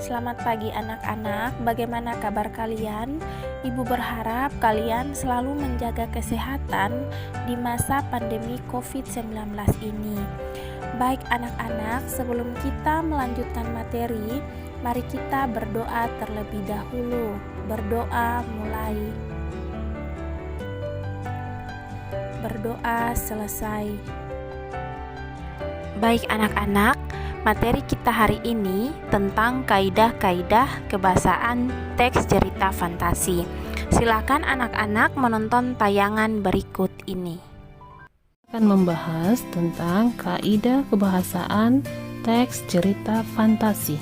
Selamat pagi anak-anak, bagaimana kabar kalian? Ibu berharap kalian selalu menjaga kesehatan di masa pandemi COVID-19 ini. Baik anak-anak, sebelum kita melanjutkan materi, mari kita berdoa terlebih dahulu. Berdoa mulai. Berdoa selesai. Baik anak-anak, materi kita hari ini tentang kaidah-kaidah kebahasaan teks cerita fantasi. Silakan anak-anak menonton tayangan berikut ini. Akan membahas tentang kaidah kebahasaan teks cerita fantasi.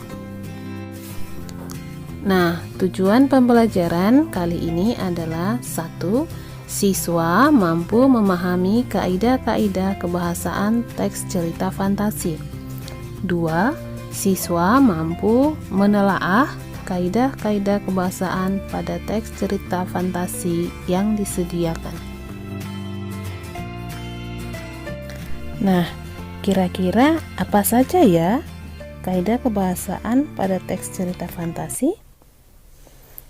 Nah, tujuan pembelajaran kali ini adalah 1. Siswa mampu memahami kaidah-kaidah kebahasaan teks cerita fantasi. 2. Siswa mampu menelaah kaidah-kaidah kebahasaan pada teks cerita fantasi yang disediakan. Nah, kira-kira apa saja ya kaidah kebahasaan pada teks cerita fantasi?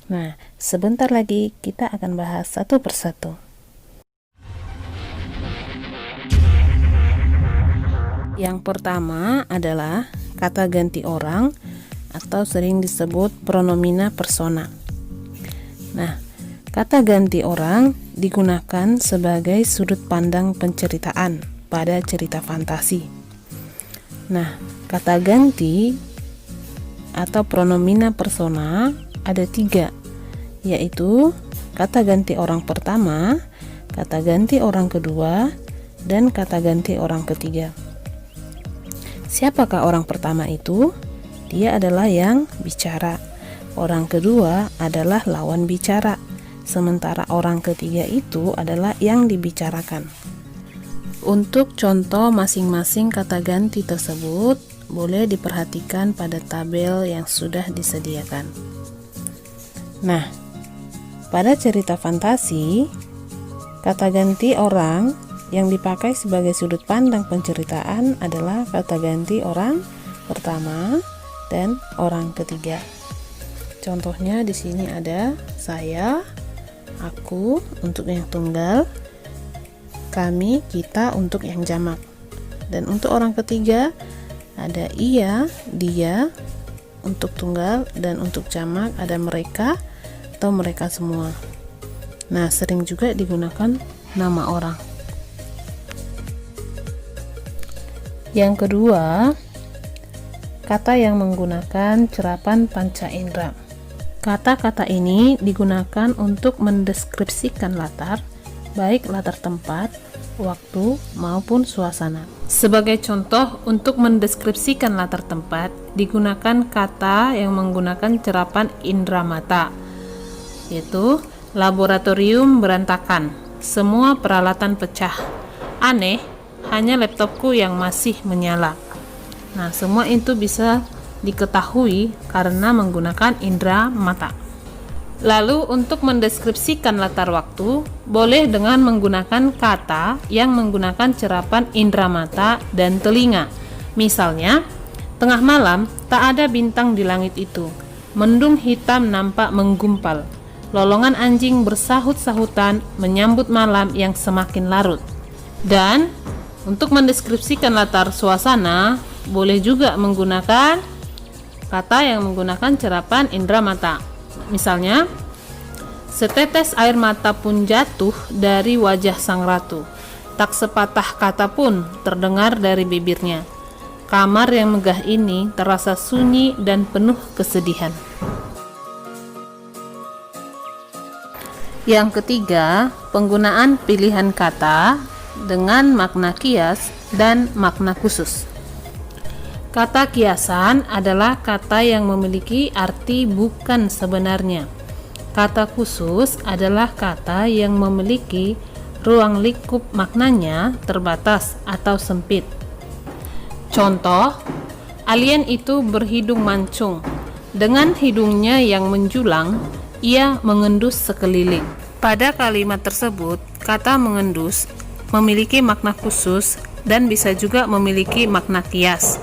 Nah, sebentar lagi kita akan bahas satu persatu. Yang pertama adalah kata ganti orang atau sering disebut pronomina persona. Nah, kata ganti orang digunakan sebagai sudut pandang penceritaan pada cerita fantasi. Nah, kata ganti atau pronomina persona ada 3, yaitu kata ganti orang pertama, kata ganti orang kedua, dan kata ganti orang ketiga. Siapakah orang pertama itu? Dia adalah yang bicara. Orang kedua adalah lawan bicara. Sementara orang ketiga itu adalah yang dibicarakan. Untuk contoh masing-masing kata ganti tersebut, boleh diperhatikan pada tabel yang sudah disediakan. Nah, pada cerita fantasi, kata ganti orang yang dipakai sebagai sudut pandang penceritaan adalah kata ganti orang pertama dan orang ketiga. Contohnya di sini ada saya, aku untuk yang tunggal, kami, kita untuk yang jamak. Dan untuk orang ketiga ada ia, dia untuk tunggal, dan untuk jamak ada mereka atau mereka semua. Nah, sering juga digunakan nama orang. Yang kedua, kata yang menggunakan cerapan panca indera. Kata-kata ini digunakan untuk mendeskripsikan latar, baik latar tempat, waktu, maupun suasana. Sebagai contoh, untuk mendeskripsikan latar tempat, digunakan kata yang menggunakan cerapan indera mata, yaitu laboratorium berantakan, semua peralatan pecah, aneh, hanya laptopku yang masih menyala. Nah, semua itu bisa diketahui karena menggunakan indera mata. Lalu untuk mendeskripsikan latar waktu, boleh dengan menggunakan kata yang menggunakan cerapan indera mata dan telinga. Misalnya, tengah malam tak ada bintang di langit itu, mendung hitam nampak menggumpal, lolongan anjing bersahut-sahutan menyambut malam yang semakin larut. Dan untuk mendeskripsikan latar suasana, boleh juga menggunakan kata yang menggunakan cerapan indera mata. Misalnya, setetes air mata pun jatuh dari wajah sang ratu. Tak sepatah kata pun terdengar dari bibirnya. Kamar yang megah ini terasa sunyi dan penuh kesedihan. Yang ketiga, penggunaan pilihan kata dengan makna kias dan makna khusus. Kata kiasan adalah kata yang memiliki arti bukan sebenarnya. Kata khusus adalah kata yang memiliki ruang lingkup maknanya terbatas atau sempit. Contoh, alien itu berhidung mancung. Dengan hidungnya yang menjulang, ia mengendus sekeliling. Pada kalimat tersebut, kata mengendus memiliki makna khusus dan bisa juga memiliki makna kias.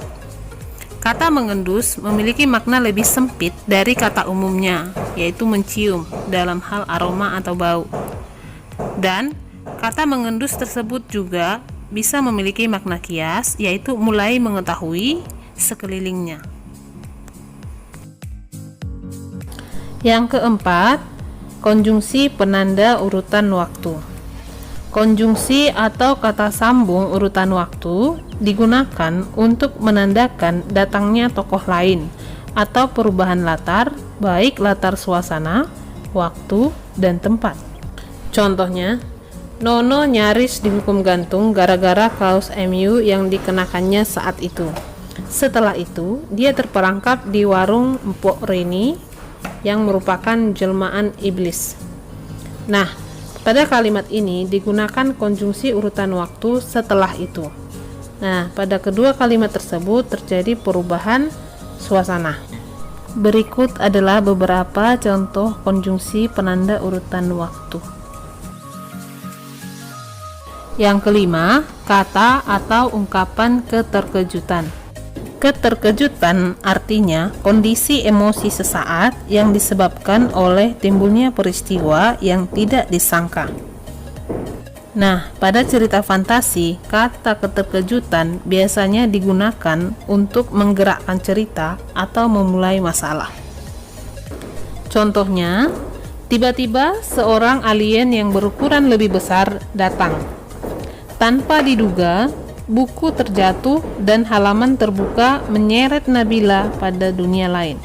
Kata mengendus memiliki makna lebih sempit dari kata umumnya, yaitu mencium dalam hal aroma atau bau. Dan kata mengendus tersebut juga bisa memiliki makna kias, yaitu mulai mengetahui sekelilingnya. Yang keempat, konjungsi penanda urutan waktu. Konjungsi atau kata sambung urutan waktu digunakan untuk menandakan datangnya tokoh lain atau perubahan latar, baik latar suasana, waktu, dan tempat. Contohnya, Nono nyaris dihukum gantung gara-gara kaos MU yang dikenakannya saat itu. Setelah itu, dia terperangkap di warung Mpok Reni yang merupakan jelmaan iblis. Nah, pada kalimat ini digunakan konjungsi urutan waktu setelah itu. Nah, pada kedua kalimat tersebut terjadi perubahan suasana. Berikut adalah beberapa contoh konjungsi penanda urutan waktu. Yang kelima, kata atau ungkapan keterkejutan. Keterkejutan artinya kondisi emosi sesaat yang disebabkan oleh timbulnya peristiwa yang tidak disangka. Nah, pada cerita fantasi, kata keterkejutan biasanya digunakan untuk menggerakkan cerita atau memulai masalah. Contohnya, tiba-tiba seorang alien yang berukuran lebih besar datang. Tanpa diduga, buku terjatuh dan halaman terbuka menyeret Nabila pada dunia lain.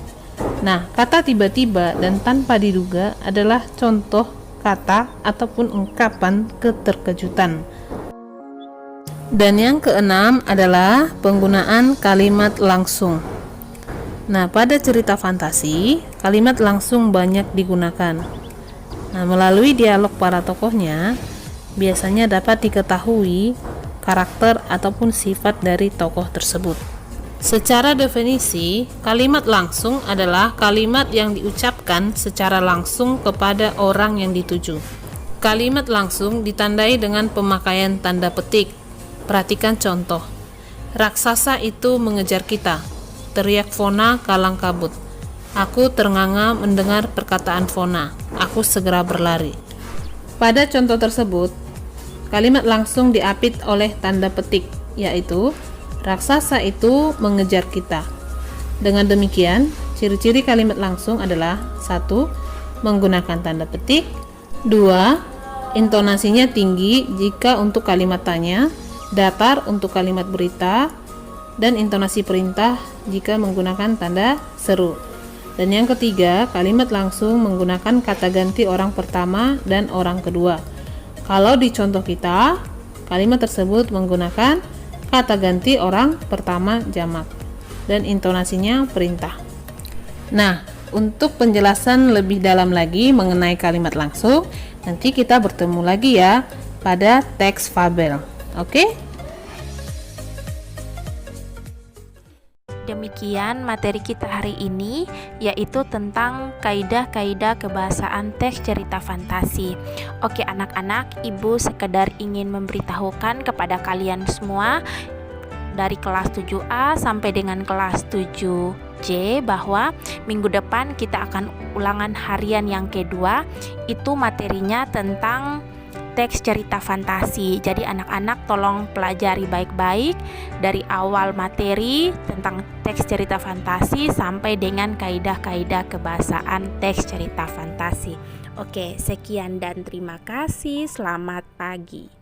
Nah, kata tiba-tiba dan tanpa diduga adalah contoh kata ataupun ungkapan keterkejutan. Dan yang keenam adalah penggunaan kalimat langsung. Nah, pada cerita fantasi, kalimat langsung banyak digunakan. Nah, melalui dialog para tokohnya, biasanya dapat diketahui karakter ataupun sifat dari tokoh tersebut. Secara definisi, kalimat langsung adalah kalimat yang diucapkan secara langsung kepada orang yang dituju. Kalimat langsung ditandai dengan pemakaian tanda petik. Perhatikan contoh. Raksasa itu mengejar kita, teriak Fona kalang kabut. Aku ternganga mendengar perkataan Fona. Aku segera berlari. Pada contoh tersebut, kalimat langsung diapit oleh tanda petik, yaitu raksasa itu mengejar kita. Dengan demikian, ciri-ciri kalimat langsung adalah 1. Menggunakan tanda petik. 2. Intonasinya tinggi jika untuk kalimat tanya, datar untuk kalimat berita, dan intonasi perintah jika menggunakan tanda seru. Dan yang ketiga, kalimat langsung menggunakan kata ganti orang pertama dan orang kedua. Kalau di contoh kita, kalimat tersebut menggunakan kata ganti orang pertama jamak dan intonasinya perintah. Nah, untuk penjelasan lebih dalam lagi mengenai kalimat langsung, nanti kita bertemu lagi ya pada teks fabel. Oke? Demikian materi kita hari ini, yaitu tentang kaidah-kaidah kebahasaan teks cerita fantasi. Oke anak-anak, ibu sekedar ingin memberitahukan kepada kalian semua dari kelas 7A sampai dengan kelas 7C bahwa minggu depan kita akan ulangan harian yang kedua. Itu materinya tentang teks cerita fantasi. Jadi anak-anak tolong pelajari baik-baik dari awal materi tentang teks cerita fantasi sampai dengan kaidah-kaidah kebahasaan teks cerita fantasi. Oke, sekian dan terima kasih. Selamat pagi.